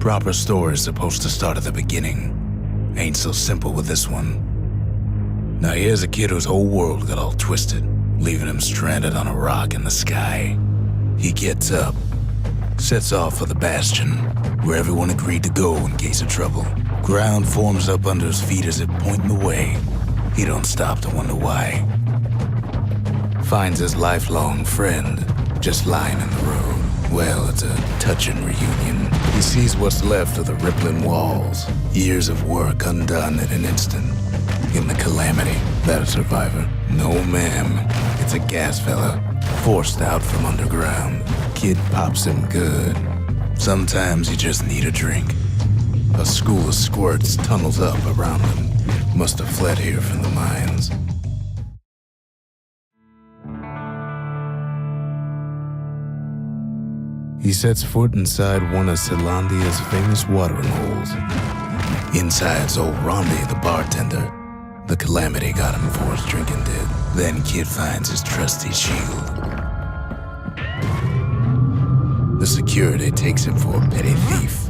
Proper story's supposed to start at the beginning. Ain't so simple with this one. Now here's a kid whose whole world got all twisted, leaving him stranded on a rock in the sky. He gets up, sets off for the Bastion, where everyone agreed to go in case of trouble. Ground forms up under his feet as it pointing the way. He don't stop to wonder why. Finds his lifelong friend just lying in the road. Well, it's a touching reunion. He sees what's left of the rippling walls. Years of work undone in an instant. In the calamity, that a survivor? No, ma'am. It's a gas fella, forced out from underground. Kid pops him good. Sometimes you just need a drink. A school of squirts tunnels up around him. Must have fled here from the mines. He sets foot inside one of Zealandia's famous watering holes. Inside's old Rondi, the bartender. The calamity got him before his drinking did. Then Kid finds his trusty shield. The security takes him for a petty thief.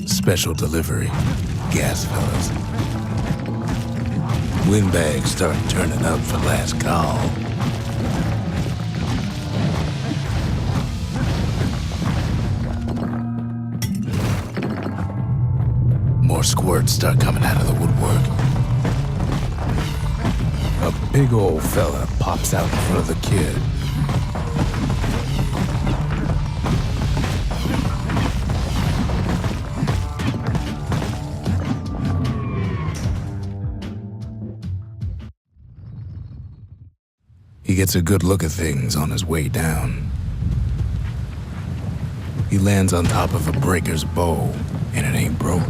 Special delivery, gas fellas. Windbags start turning up for last call. More squirts start coming out of the woodwork. A big old fella pops out in front of the kid. He gets a good look at things on his way down. He lands on top of a breaker's bow, and it ain't broke.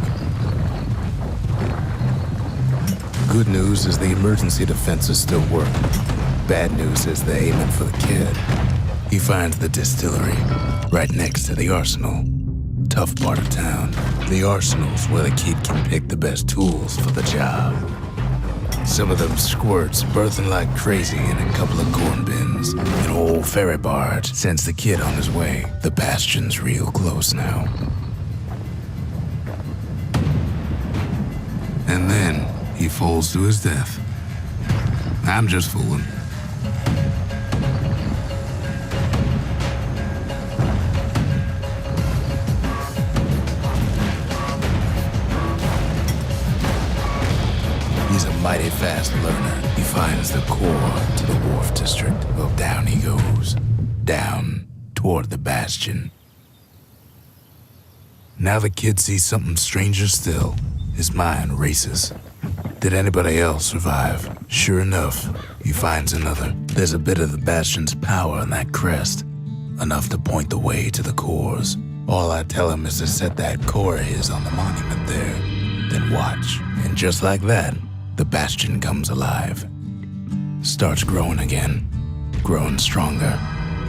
Good news is the emergency defenses still work. Bad news is they're aiming for the kid. He finds the distillery, right next to the arsenal. Tough part of town. The arsenal's where the kid can pick the best tools for the job. Some of them squirts birthing like crazy in a couple of corn bins. An old ferry barge sends the kid on his way. The Bastion's real close now. And then he falls to his death. I'm just fooling. He's a mighty fast learner. He finds the core to the wharf district. Well, down he goes. Down toward the Bastion. Now the kid sees something stranger still. His mind races. Did anybody else survive? Sure enough, he finds another. There's a bit of the Bastion's power in that crest. Enough to point the way to the cores. All I tell him is to set that core of his on the monument there. Then watch. And just like that, the Bastion comes alive. Starts growing again. Growing stronger.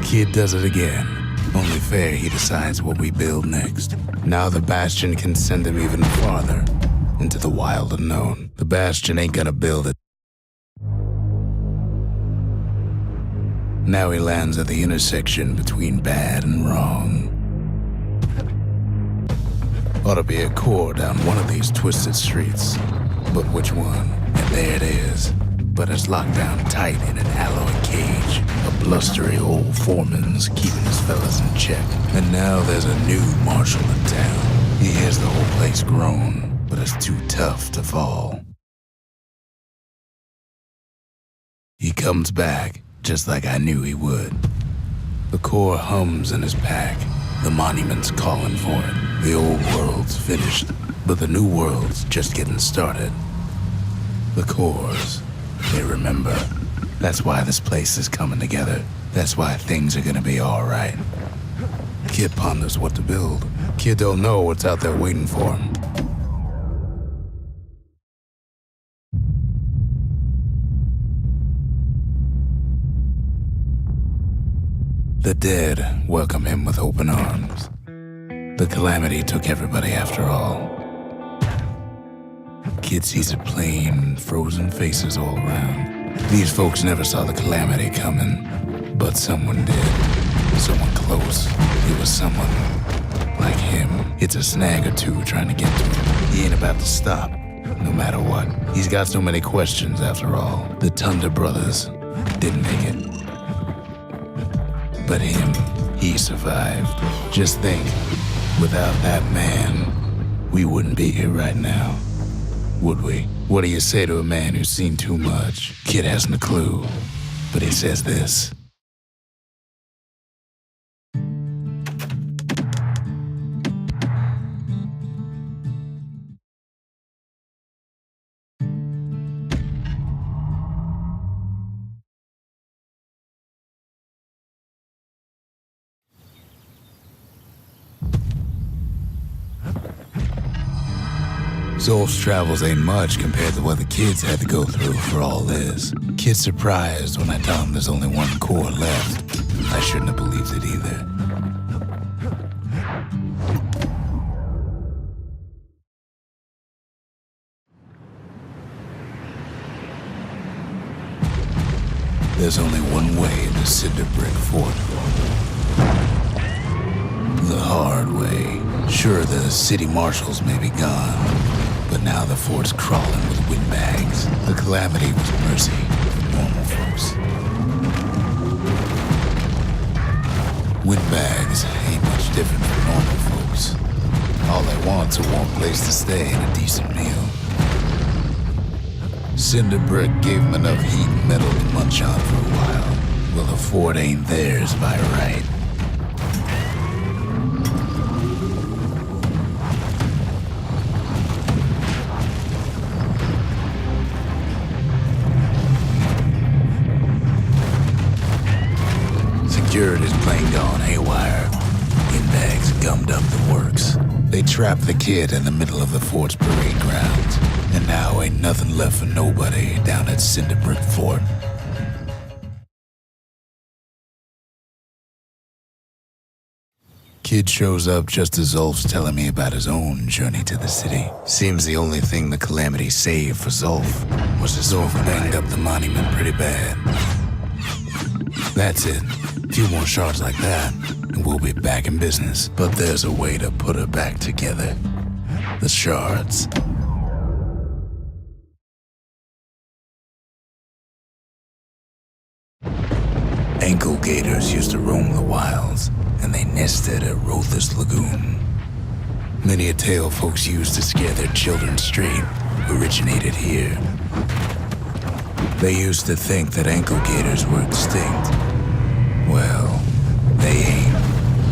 Kid does it again. Only fair he decides what we build next. Now the Bastion can send him even farther. Into the wild unknown. The Bastion ain't gonna build it. Now he lands at the intersection between bad and wrong. Ought to be a core down one of these twisted streets. But which one? And there it is. But it's locked down tight in an alloy cage. A blustery old foreman's keeping his fellas in check. And now there's a new marshal in town. He hears the whole place groan. But it's too tough to fall. He comes back, just like I knew he would. The core hums in his pack. The monument's calling for it. The old world's finished, but the new world's just getting started. The cores, they remember. That's why this place is coming together. That's why things are gonna be all right. Kid ponders what to build. Kid don't know what's out there waiting for him. The dead welcome him with open arms. The calamity took everybody after all. Kid sees it plain, frozen faces all around. These folks never saw the calamity coming, but someone did. Someone close. It was someone like him hits a snag or two trying to get to him, he ain't about to stop, no matter what. He's got so many questions after all. The Thunder Brothers didn't make it. But him, he survived. Just think, without that man, we wouldn't be here right now, would we? What do you say to a man who's seen too much? Kid hasn't a clue, but he says this. Zolf's travels ain't much compared to what the kids had to go through for all this. Kid's surprised when I tell him there's only one core left. I shouldn't have believed it either. There's only one way to Cinder Brick Fort. The hard way. Sure, the city marshals may be gone, but now the fort's crawling with windbags. The calamity was mercy for normal folks. Windbags ain't much different from normal folks. All they want's a warm place to stay and a decent meal. Cinder Brick gave them enough heat and metal to munch on for a while. Well, the fort ain't theirs by right. Security's plane gone haywire. Windbags gummed up the works. They trapped the kid in the middle of the fort's parade grounds. And now ain't nothing left for nobody down at Cinder Brick Fort. Kid shows up just as Zolf's telling me about his own journey to the city. Seems the only thing the calamity saved for Zolf was his Zolf banged up the monument pretty bad. That's it. A few more shards like that, and we'll be back in business. But there's a way to put her back together. The shards. Ankle gators used to roam the wilds, and they nested at Rothes Lagoon. Many a tale folks used to scare their children straight originated here. They used to think that ankle gators were extinct. Well, they ain't.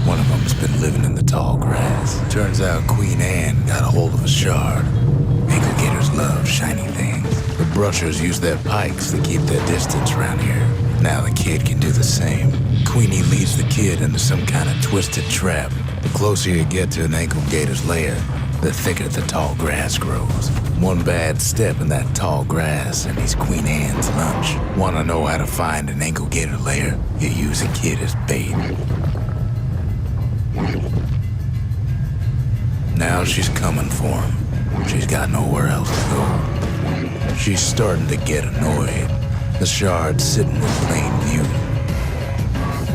One of them's been living in the tall grass. Turns out Queen Anne got a hold of a shard. Ankle gators love shiny things. The brushers use their pikes to keep their distance around here. Now the kid can do the same. Queenie leads the kid into some kind of twisted trap. The closer you get to an ankle gator's lair, the thicker the tall grass grows. One bad step in that tall grass and he's Queen Anne's lunch. Wanna know how to find an ankle gator lair? You use a kid as bait. Now she's coming for him. She's got nowhere else to go. She's starting to get annoyed. The shard's sitting in plain view.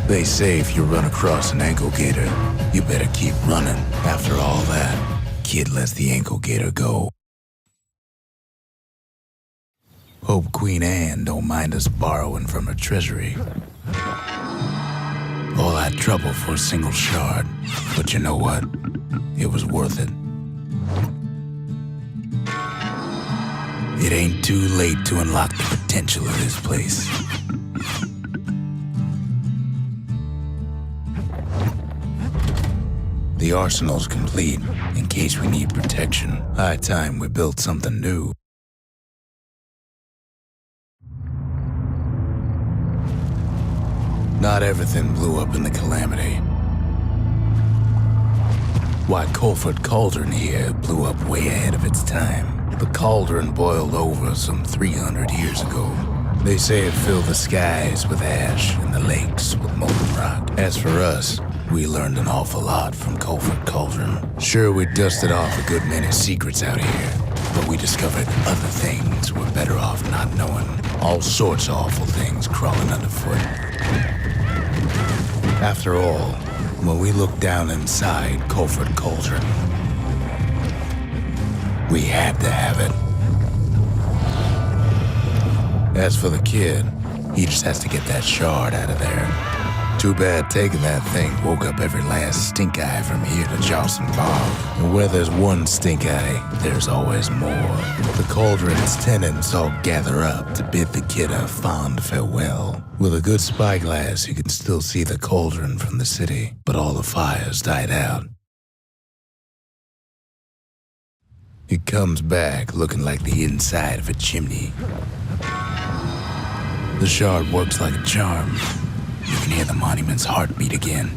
They say if you run across an ankle gator, you better keep running. After all that, kid lets the ankle gator go. Hope Queen Anne don't mind us borrowing from her treasury. All that trouble for a single shard, but you know what? It was worth it. It ain't too late to unlock the potential of this place. The arsenal's complete, in case we need protection. High time we built something new. Not everything blew up in the calamity. Why, Colford Cauldron here blew up way ahead of its time. The cauldron boiled over some 300 years ago. They say it filled the skies with ash and the lakes with molten rock. As for us, we learned an awful lot from Colford Cauldron. Sure, we dusted off a good many secrets out here, but we discovered other things we're better off not knowing. All sorts of awful things crawling underfoot. After all, When we looked down inside Culford Cauldron, we had to have it. As for the kid, he just has to get that shard out of there. Too bad taking that thing woke up every last stink eye from here to Johnson Bog. And where there's one stink eye, there's always more. The cauldron's tenants all gather up to bid the kid a fond farewell. With a good spyglass, you can still see the cauldron from the city, but all the fires died out. It comes back looking like the inside of a chimney. The shard works like a charm. You can hear the monument's heartbeat again.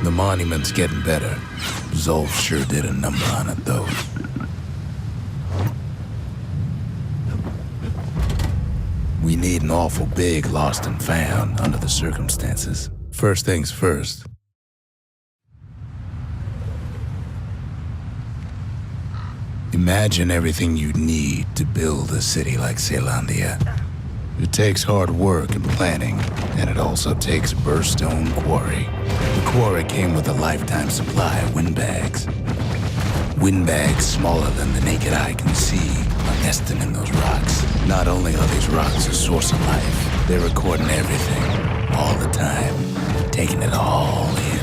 The monument's getting better. Zolf sure did a number on it, though. We need an awful big lost and found under the circumstances. First things first. Imagine everything you'd need to build a city like Zealandia. It takes hard work and planning, and it also takes Burstone Quarry. The quarry came with a lifetime supply of windbags. Windbags smaller than the naked eye can see are nesting in those rocks. Not only are these rocks a source of life, they're recording everything, all the time, taking it all in.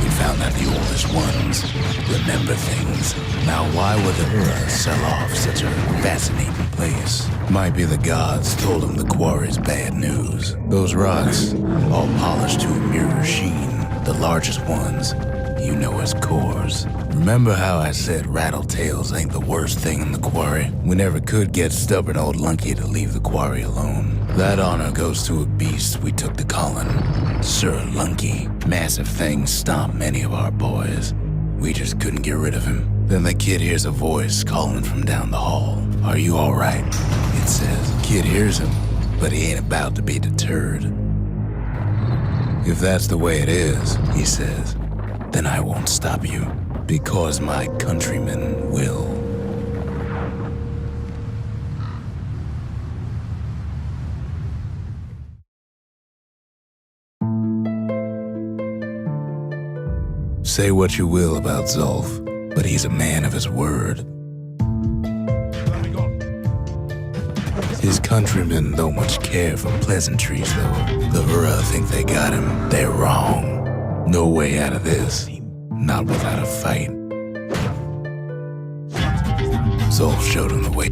We found that the oldest ones remember things. Now why would the Earth sell off such a fascinating place? Might be the gods told them the quarry's bad news. Those rocks, all polished to a mirror sheen, the largest ones, you know as cores. Remember how I said rattletails ain't the worst thing in the quarry? We never could get stubborn old Lunky to leave the quarry alone. That honor goes to a beast we took to calling Sir Lunky. Massive things stomped many of our boys. We just couldn't get rid of him. Then the kid hears a voice calling from down the hall. Are you all right? It says. Kid hears him, but he ain't about to be deterred. If that's the way it is, he says, then I won't stop you, because my countrymen will. Say what you will about Zolf, but he's a man of his word. His countrymen don't much care for pleasantries, though. The Hura think they got him. They're wrong. No way out of this. Not without a fight. Zolf showed him the way.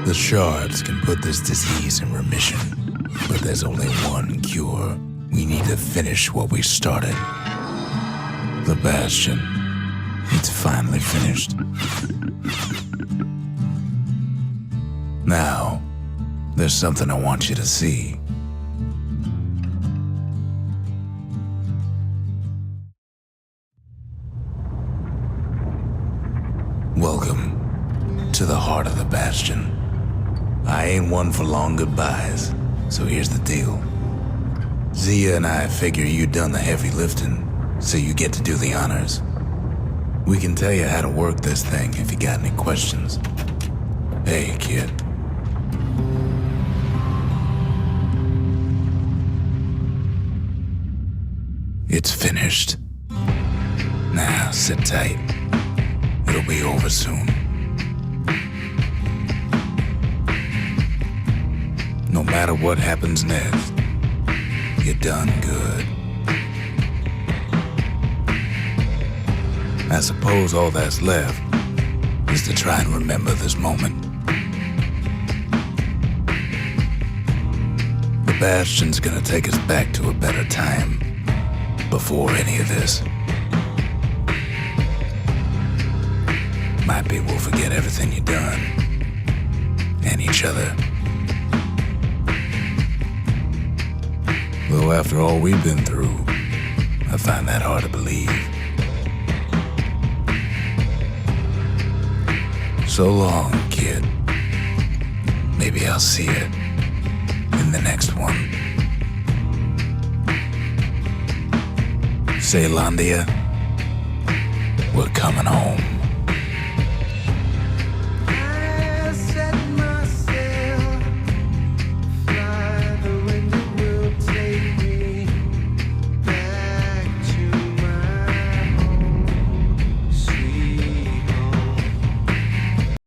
The shards can put this disease in remission, but there's only one cure. We need to finish what we started. The Bastion. It's finally finished. Now, there's something I want you to see. Welcome to the heart of the Bastion. I ain't one for long goodbyes, so here's the deal. Zia and I figure you done the heavy lifting, so you get to do the honors. We can tell you how to work this thing if you got any questions. Hey, kid. It's finished. Now, sit tight. It'll be over soon. No matter what happens next, you're done good. I suppose all that's left is to try and remember this moment. The Bastion's gonna take us back to a better time before any of this. Might be we'll forget everything you've done and each other. Though after all we've been through, I find that hard to believe. So long, kid. Maybe I'll see you in the next one. Ceylandia, we're coming home.